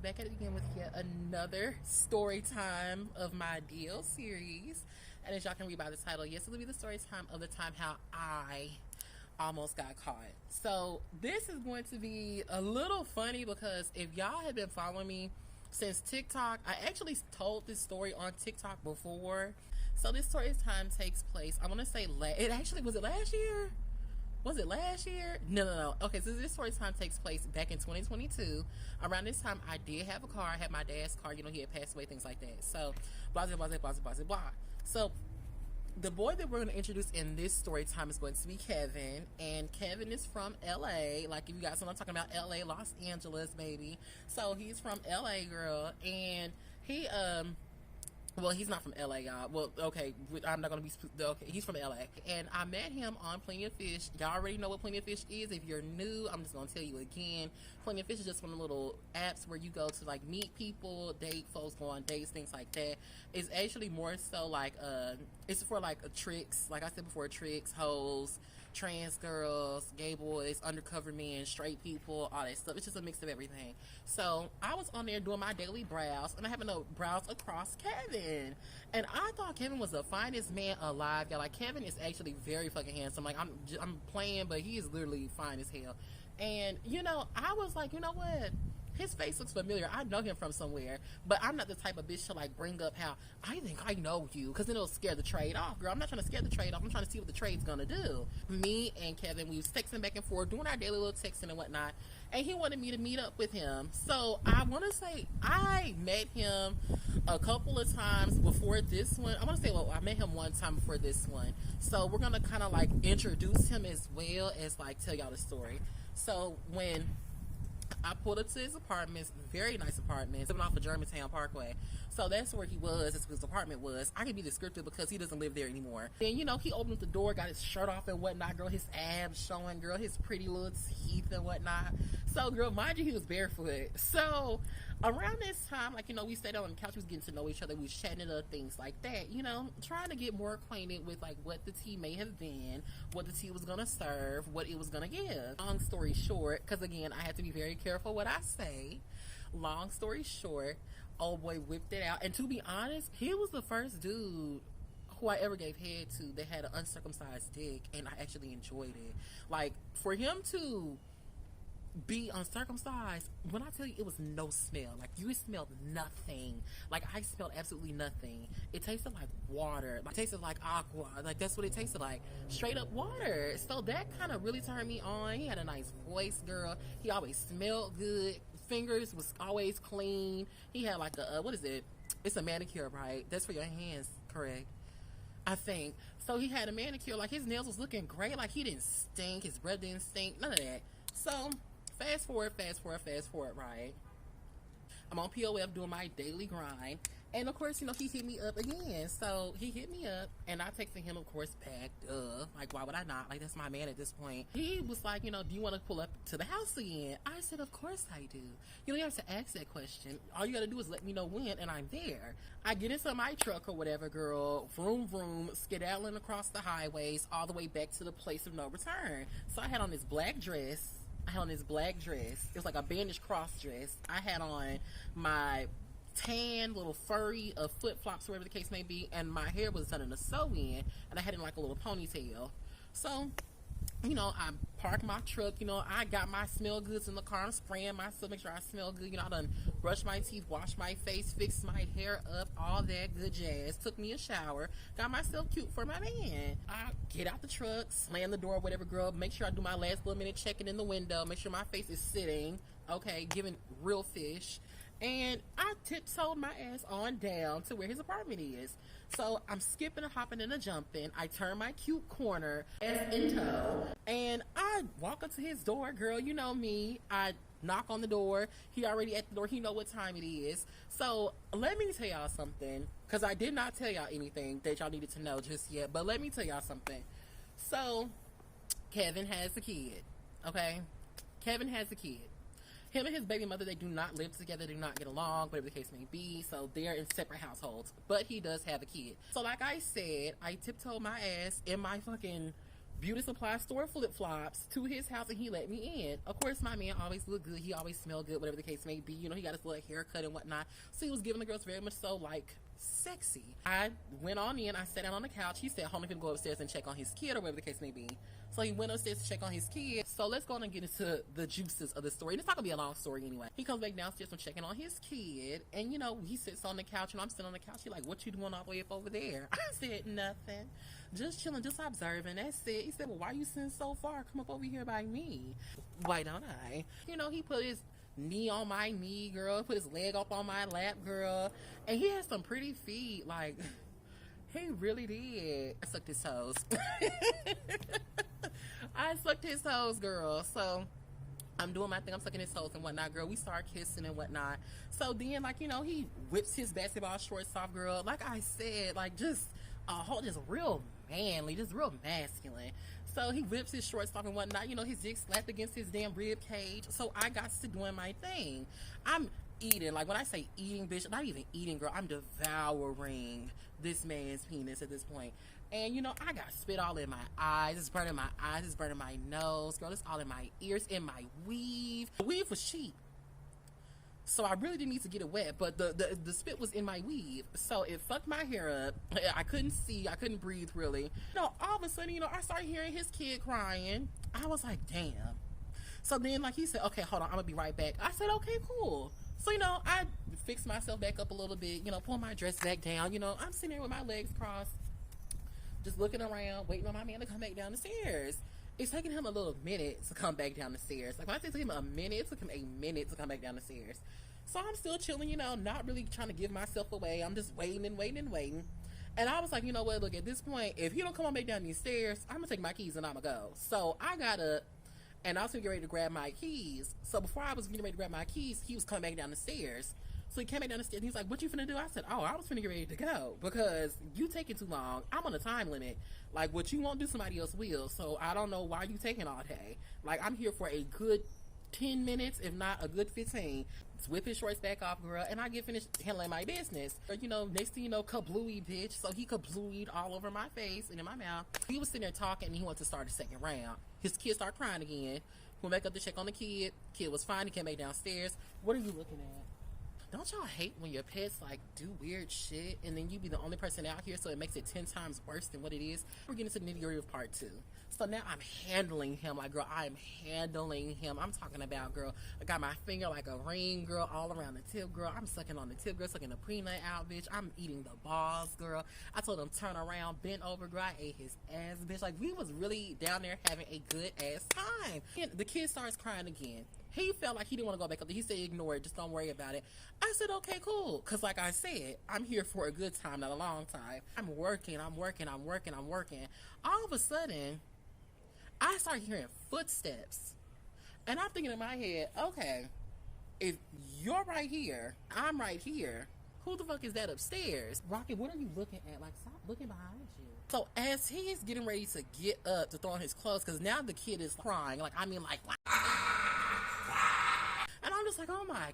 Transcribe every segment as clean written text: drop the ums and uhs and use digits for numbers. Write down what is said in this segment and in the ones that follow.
back at it again with yet another story time of my DL series. And as y'all can read by the title, yes, it'll be the story time of the time how I almost got caught. So this is going to be a little funny because if y'all have been following me since TikTok, I actually told this story on TikTok before. So this story time takes place, I want to say, was it last year? Was it last year? No. Okay, so this story time takes place back in 2022. Around this time, I did have a car. I had my dad's car. You know, he had passed away, things like that. So, blah, blah, blah, blah, blah, blah, blah. So, the boy that we're going to introduce in this story time is going to be Kevin. And Kevin is from LA. Like, if you guys know, I'm talking about LA, Los Angeles, baby. So, he's from LA, girl. And he, well, he's not from LA, y'all. Well, okay, I'm not going to be... Okay, he's from LA. And I met him on Plenty of Fish. Y'all already know what Plenty of Fish is. If you're new, I'm just going to tell you again. Plenty of Fish is just one of the little apps where you go to, like, meet people, date folks, go on dates, things like that. It's actually more so, like, it's for, like, tricks. Like I said before, tricks, hoes, trans girls, gay boys, undercover men, straight people, all that stuff. It's just a mix of everything. So I was on there doing my daily browse, and I happened to browse across Kevin, and I thought Kevin was the finest man alive. Yeah, like, Kevin is actually very fucking handsome. Like, I'm playing, but he is literally fine as hell. And you know, I was like, you know what? His face looks familiar. I know him from somewhere, but I'm not the type of bitch to, like, bring up how I think I know you, because then it'll scare the trade off, girl. I'm not trying to scare the trade off. I'm trying to see what the trade's gonna do. Me and Kevin, we was texting back and forth, doing our daily little texting and whatnot, and he wanted me to meet up with him. So I want to say I met him a couple of times before this one. I want to say, well, I met him one time before this one. So we're gonna kind of, like, introduce him as well as, like, tell y'all the story. So when I pulled up to his apartment, very nice apartment, living off of Germantown Parkway. So that's where he was, that's where his apartment was. I can be descriptive because he doesn't live there anymore. Then, you know, he opened up the door, got his shirt off and whatnot, girl, his abs showing, girl, his pretty little teeth and whatnot. So, girl, mind you, he was barefoot. So, around this time, like, you know, we stayed on the couch, we was getting to know each other, we was chatting it up, things like that, you know, trying to get more acquainted with, like, what the tea may have been, what the tea was gonna serve, what it was gonna give. Long story short, because, again, I have to be very careful what I say. Long story short, old boy whipped it out, and to be honest, he was the first dude who I ever gave head to that had an uncircumcised dick, and I actually enjoyed it. Like, for him to be uncircumcised, when I tell you, it was no smell. Like, you smelled nothing. Like, I smelled absolutely nothing. It tasted like water. Like, it tasted like aqua. Like, that's what it tasted like. Straight up water. So that kind of really turned me on. He had a nice voice, girl. He always smelled good. Fingers was always clean. He had, like, a what is it? It's a manicure, right? That's for your hands, correct? I think. So he had a manicure. Like, his nails was looking great. Like, he didn't stink. His breath didn't stink. None of that. So fast forward, right? I'm on POF doing my daily grind. And, of course, you know, he hit me up again. So he hit me up, and I texted him, of course, back. Like, why would I not? Like, that's my man at this point. He was like, you know, do you want to pull up to the house again? I said, of course I do. You don't have to ask that question. All you got to do is let me know when, and I'm there. I get into my truck or whatever, girl. Vroom, vroom, skedaddling across the highways all the way back to the place of no return. So I had on this black dress. It was like a bandage cross dress. I had on my tan little furry flip-flops, whatever the case may be, and my hair was done in a sew-in, and I had it in like a little ponytail. So, you know, I parked my truck, you know, I got my smell goods in the car, I'm spraying myself, make sure I smell good, you know, I done brushed my teeth, washed my face, fixed my hair up, all that good jazz, took me a shower, got myself cute for my man. I get out the truck, slam the door, whatever, girl, make sure I do my last little minute checking in the window, make sure my face is sitting, okay, giving real fish. And I tiptoed my ass on down to where his apartment is. So I'm skipping and hopping and a jumping. I turn my cute corner as in tow, and I walk up to his door, girl. You know me. I knock on the door. He already at the door. He know what time it is. So let me tell y'all something, because I did not tell y'all anything that y'all needed to know just yet. But let me tell y'all something. So Kevin has a kid. Okay, Kevin has a kid. Him and his baby mother, they do not live together, do not get along, whatever the case may be, so they're in separate households. But he does have a kid. So like I said, I tiptoed my ass in my fucking beauty supply store flip-flops to his house, and he let me in. Of course, my man always looked good. He always smelled good, whatever the case may be. You know, he got his little haircut and whatnot. So he was giving the girls very much so, like, sexy. I went on in. I sat down on the couch. He said, hold on, I'm going to go upstairs and check on his kid or whatever the case may be. So he went upstairs to check on his kid. So let's go on and get into the juices of the story. And it's not going to be a long story anyway. He comes back downstairs from checking on his kid. And, you know, he sits on the couch, and I'm sitting on the couch. He's like, what you doing all the way up over there? I said, nothing. Just chilling, just observing. That's it. He said, well, why are you sitting so far? Come up over here by me. Why don't I? You know, he put his knee on my knee, girl. Put his leg up on my lap, girl. And he has some pretty feet. Like, he really did. I sucked his toes. I sucked his toes, girl. So I'm doing my thing. I'm sucking his toes and whatnot, girl. We start kissing and whatnot. So then, like, you know, he whips his basketball shorts off, girl. Like I said, like, just just real manly, just real masculine. So he whips his shorts off and whatnot. You know, his dick slapped against his damn rib cage. So I got to doing my thing. I'm eating. Like, when I say eating, bitch, not even eating, girl. I'm devouring this man's penis at this point. And, you know, I got spit all in my eyes. It's burning my eyes. It's burning my nose. Girl, it's all in my ears, in my weave. The weave was cheap. So I really didn't need to get it wet, but the spit was in my weave. So it fucked my hair up. I couldn't see. I couldn't breathe, really. You know, all of a sudden, you know, I started hearing his kid crying. I was like, damn. So then, like, he said, okay, hold on, I'm going to be right back. I said, okay, cool. So, you know, I fixed myself back up a little bit, you know, pull my dress back down. You know, I'm sitting there with my legs crossed, just looking around, waiting on my man to come back down the stairs. It's taking him a little minute to come back down the stairs. Like, when I say it took him a minute, it took him a minute to come back down the stairs. So I'm still chilling, you know, not really trying to give myself away. I'm just waiting and waiting and waiting. And I was like, you know what, look, at this point, if he don't come on back down these stairs, I'm going to take my keys and I'm going to go. So I got up, and I was getting ready to grab my keys. So before I was getting ready to grab my keys, he was coming back down the stairs. So he came back down the stairs, and he was like, what you finna do? I said, oh, I was finna get ready to go, because you taking too long. I'm on a time limit. Like, what you won't do, somebody else will. So I don't know why you taking all day. Like, I'm here for a good 10 minutes, if not a good 15. Whip his shorts back off, girl, and I get finished handling my business. You know, next thing you know, kablooey, bitch. So he kablooeyed all over my face and in my mouth. He was sitting there talking, and he wanted to start a second round. His kid started crying again. Went back up to check on the kid. Kid was fine. He came back downstairs. What are you looking at? Don't y'all hate when your pets, like, do weird shit, and then you be the only person out here, so it makes it 10 times worse than what it is? We're getting to the nitty-gritty of part 2. So now I'm handling him. Like, girl, I am handling him. I'm talking about, girl, I got my finger like a ring, girl, all around the tip, girl. I'm sucking on the tip, girl, sucking the prenup out, bitch. I'm eating the balls, girl. I told him, turn around, bend over, girl. I ate his ass, bitch. Like, we was really down there having a good-ass time. And the kid starts crying again. He felt like he didn't want to go back up there. He said, ignore it. Just don't worry about it. I said, okay, cool. Because like I said, I'm here for a good time, not a long time. I'm working. All of a sudden, I start hearing footsteps. And I'm thinking in my head, okay, if you're right here, I'm right here, who the fuck is that upstairs? Rocket, what are you looking at? Like, stop looking behind you. So as he's getting ready to get up to throw on his clothes, because now the kid is crying. Like, I mean, like, and I'm just like, oh my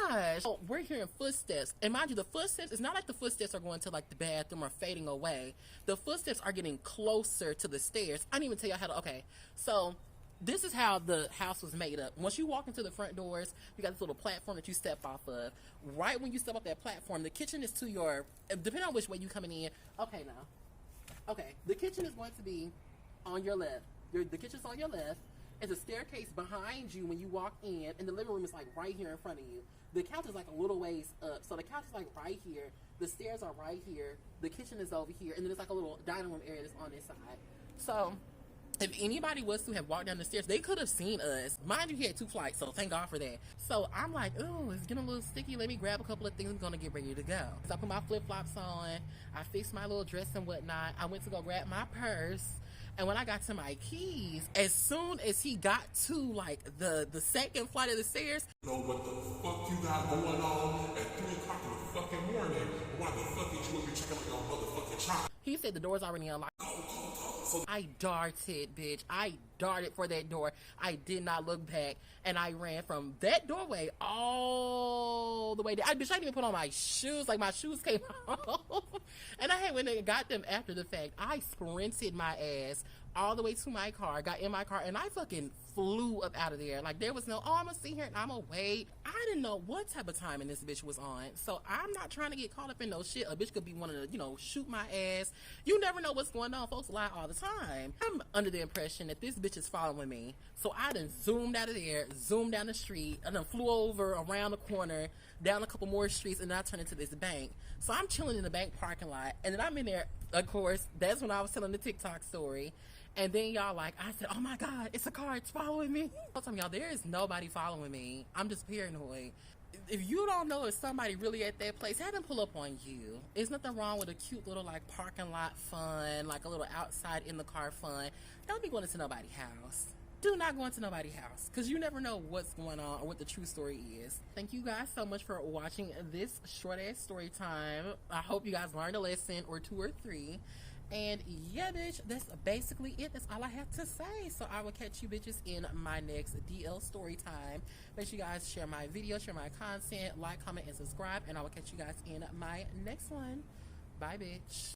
gosh. So we're hearing footsteps. And mind you, the footsteps, it's not like the footsteps are going to like the bathroom or fading away. The footsteps are getting closer to the stairs. I didn't even tell you how to, okay. So this is how the house was made up. Once you walk into the front doors, you got this little platform that you step off of. Right when you step off that platform, the kitchen is to your, depending on which way you coming in. Okay, now. Okay, the kitchen is going to be on your left. The kitchen's on your left. There's a staircase behind you when you walk in, and the living room is like right here in front of you. The couch is like a little ways up, so the couch is like right here. The stairs are right here. The kitchen is over here, and then there's like a little dining room area that's on this side. So if anybody was to have walked down the stairs, they could have seen us. Mind you, he had 2 flights, so thank God for that. So I'm like, ooh, it's getting a little sticky. Let me grab a couple of things. I'm gonna get ready to go. So I put my flip-flops on. I fixed my little dress and whatnot. I went to go grab my purse. And when I got to my keys, as soon as he got to, like, the second flight of the stairs, you know what the fuck you got going on at 3 o'clock in the fucking morning? Why the fuck did you be checking on your motherfucking child? he said the door's already unlocked. So I darted, bitch. I darted for that door. I did not look back. And I ran from that doorway all the way down. Bitch, I didn't even put on my shoes. Like, my shoes came off. And I had went and got them after the fact. I sprinted my ass all the way to my car, got in my car, and I fucking flew up out of there. Like, there was no, oh, I'm gonna sit here and I'm gonna wait. I didn't know what type of timing this bitch was on. So I'm not trying to get caught up in no shit. A bitch could be wanting to, you know, shoot my ass. You never know what's going on. Folks lie all the time. I'm under the impression that this bitch is following me. So I done zoomed out of there, zoomed down the street, and then flew over around the corner, down a couple more streets, and then I turned into this bank. So I'm chilling in the bank parking lot, and then I'm in there, of course, that's when I was telling the TikTok story. And then y'all like, I said, oh my God, it's a car, it's following me. I'll tell y'all, there is nobody following me. I'm just paranoid. If you don't know if somebody really at that place, have them pull up on you. There's nothing wrong with a cute little like parking lot fun, like a little outside in the car fun. Don't be going into nobody's house. Do not go into nobody's house, because you never know what's going on or what the true story is. Thank you guys so much for watching this short ass story time. I hope you guys learned a lesson or 2 or 3. And yeah, bitch, that's basically it. That's all I have to say. So I will catch you bitches in my next DL story time. Make sure you guys share my video, share my content, like, comment, and subscribe. And I will catch you guys in my next one. Bye, bitch.